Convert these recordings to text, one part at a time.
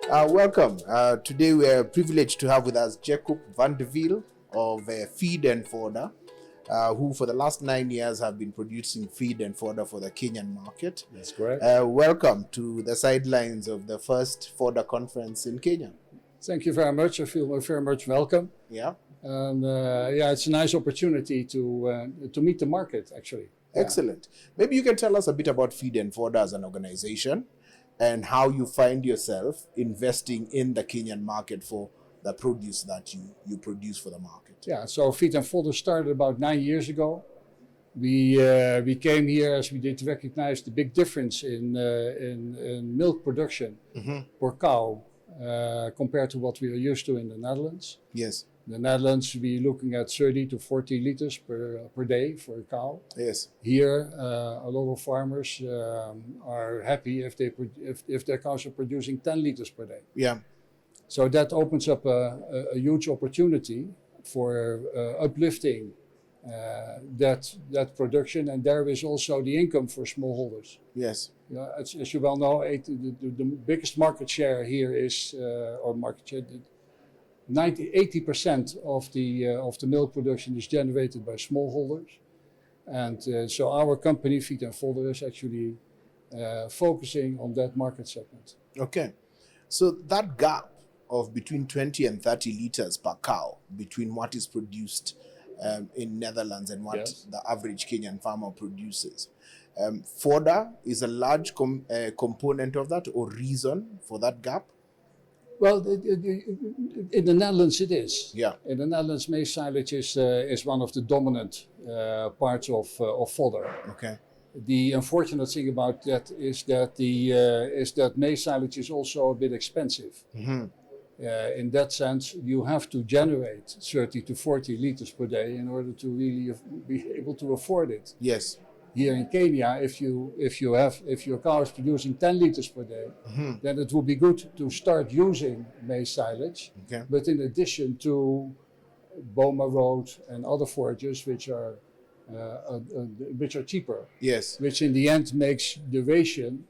Welcome. Today we are privileged to have with us Jacob van de Wiel of Feed and Fodder, who for the last 9 years have been producing feed and fodder for the Kenyan market. That's correct. Welcome to the sidelines of the first fodder conference in Kenya. Thank you very much. I feel very much welcome. Yeah. And it's a nice opportunity to meet the market, actually. Excellent. Maybe you can tell us a bit about Feed and Fodder as an organization and how you find yourself investing in the Kenyan market for the produce that you produce for the market. Yeah, so Feed and Fodder started about 9 years ago. We came here as we did recognize the big difference in milk production per cow compared to what we are used to in the Netherlands. Yes. In the Netherlands, we're looking at 30 to 40 liters per day for a cow. Yes. Here, a lot of farmers are happy if their cows are producing 10 liters per day. Yeah. So that opens up a huge opportunity for uplifting that production, and there is also the income for smallholders. Yes. Yeah, as you well know, the biggest market share here is, or market share, 80% of the milk production is generated by smallholders, and so our company Feed and Fodder is actually focusing on that market segment. Okay, so that gap of between 20 and 30 liters per cow between what is produced in Netherlands and what the average Kenyan farmer produces. Fodder is a large component of that or reason for that gap? Well, in the Netherlands it is. Yeah. In the Netherlands, maize silage is one of the dominant parts of fodder. Okay. The unfortunate thing about that is that maize silage is also a bit expensive. Mm-hmm. In that sense, you have to generate 30 to 40 liters per day in order to really be able to afford it. Yes. Here in Kenya, if your cow is producing 10 liters per day, then it would be good to start using maize silage. Okay. But in addition to boma road and other forages which are cheaper. Yes. Which in the end makes the ration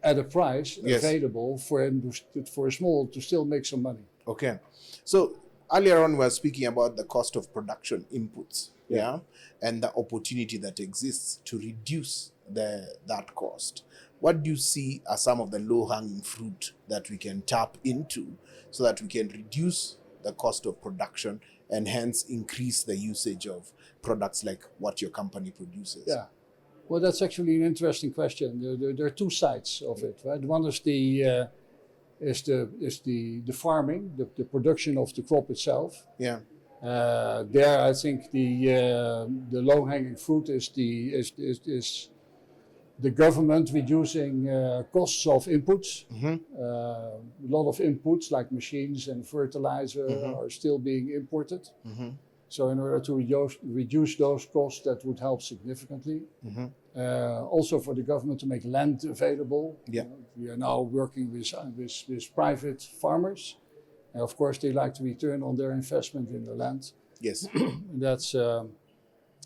at a price available for a small to still make some money. Okay. So earlier on we were speaking about the cost of production inputs, and the opportunity that exists to reduce that cost. What do you see as some of the low-hanging fruit that we can tap into so that we can reduce the cost of production and hence increase the usage of products like what your company produces? Yeah. Well, that's actually an interesting question. There are two sides of it, right? One is the farming, the production of the crop itself. Yeah. There, I think the low-hanging fruit is the government reducing costs of inputs. A lot of inputs like machines and fertilizer are still being imported. So in order to reduce those costs, that would help significantly. Also for the government to make land available. Yeah. We are now working with private farmers. And of course, they like to return on their investment in the land. Yes.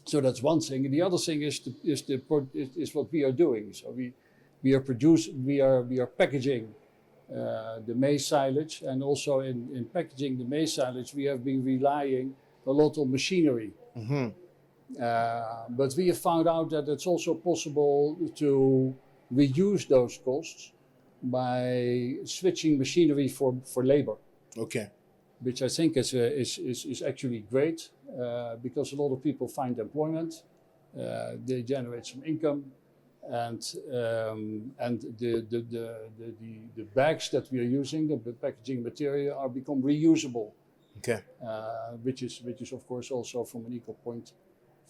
So that's one thing. And the other thing is what we are doing. So we are packaging the maize silage, and also in packaging the maize silage, we have been relying a lot on machinery. But we have found out that it's also possible to reduce those costs by switching machinery for labor. Okay. Which I think is actually great because a lot of people find employment, they generate some income, and the bags that we are using, the packaging material, are become reusable. Okay. Which is of course also from an eco point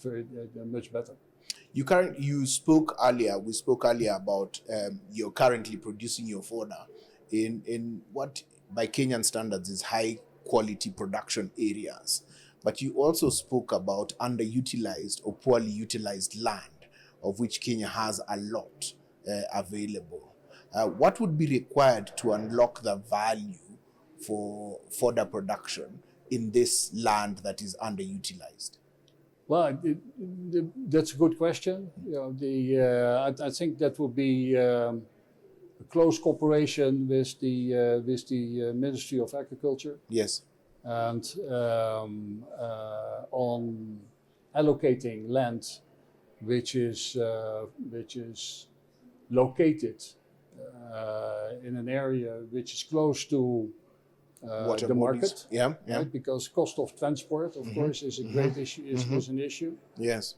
very much better. We spoke earlier about you're currently producing your fodder in what by Kenyan standards is high quality production areas, but you also spoke about underutilized or poorly utilized land, of which Kenya has a lot available. What would be required to unlock the value for fodder production in this land that is underutilized? Well, that's a good question. I think that would be a close cooperation with the Ministry of Agriculture Yes. and on allocating land which is located in an area which is close to Water the bodies. market, Yeah. Yeah. right? Because cost of transport, of course, is a great issue. Is an issue, Yes.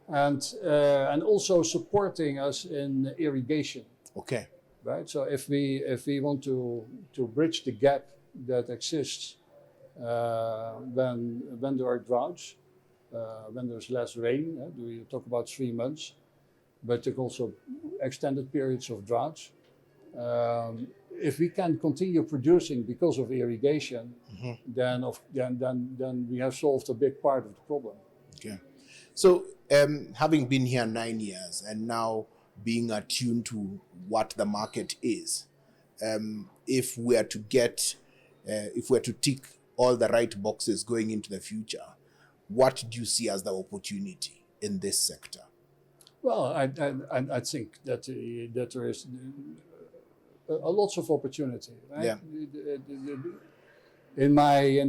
and also supporting us in irrigation, Okay. right? So if we want to bridge the gap that exists when there are droughts, when there's less rain, we talk about 3 months, but there are also extended periods of droughts. If we can continue producing because of irrigation, then we have solved a big part of the problem. Okay. So, having been here 9 years and now being attuned to what the market is, if we are to tick all the right boxes going into the future, what do you see as the opportunity in this sector? Well, I think that there is lots of opportunity, right? Yeah. In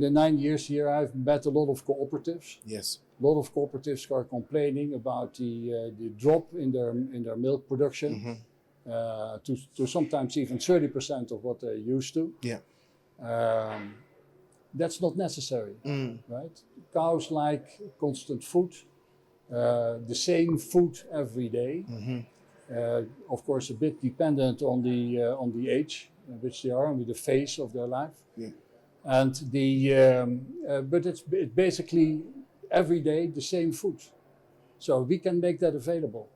the 9 years here, I've met a lot of cooperatives. Yes. A lot of cooperatives are complaining about the drop in their milk production to sometimes even 30% of what they used to. Yeah. That's not necessary, right? Cows like constant food, the same food every day. Of course, a bit dependent on the age in which they are and with the phase of their life. Yeah. And but it's basically every day the same food, so we can make that available.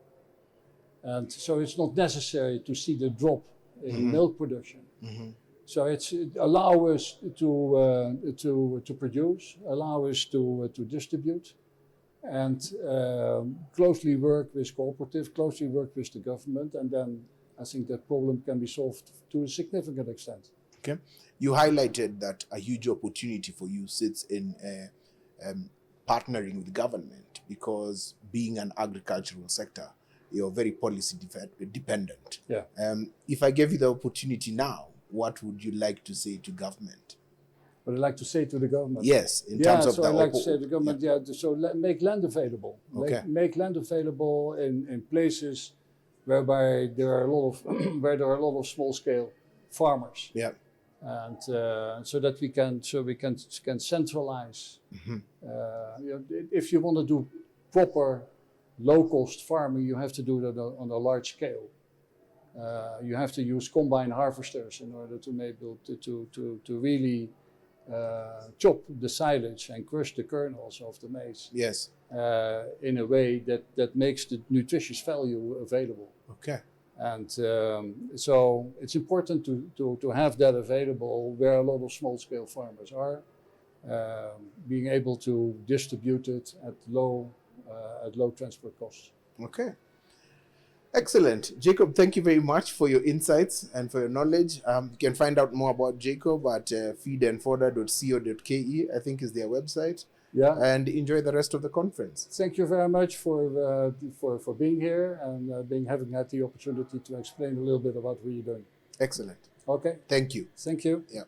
And so it's not necessary to see the drop in milk production. So it allow us to produce, allow us to distribute, and closely work with cooperatives, closely work with the government, and then I think that problem can be solved to a significant extent. Okay. You highlighted that a huge opportunity for you sits in partnering with government, because being an agricultural sector, you're very policy dependent. Yeah. If I gave you the opportunity now, what would you like to say to government? What I'd like to say to the government. Yes, in terms of so the I'd like to say to the government, make land available. Okay. Make land available in places whereby there are a lot of where there are a lot of small scale farmers. Yeah. And so that we can centralize. If you want to do proper low cost farming, you have to do that on a large scale. You have to use combine harvesters in order to really chop the silage and crush the kernels of the maize. Yes. In a way that makes the nutritious value available. Okay. And so it's important to have that available where a lot of small scale farmers are, being able to distribute it at low transport costs. Okay. Excellent. Jacob, thank you very much for your insights and for your knowledge. You can find out more about Jacob at feedandfodder.co.ke, I think is their website. Yeah. And enjoy the rest of the conference. Thank you very much for being here and having had the opportunity to explain a little bit about what you're doing. Excellent. Okay. Thank you. Thank you. Yeah.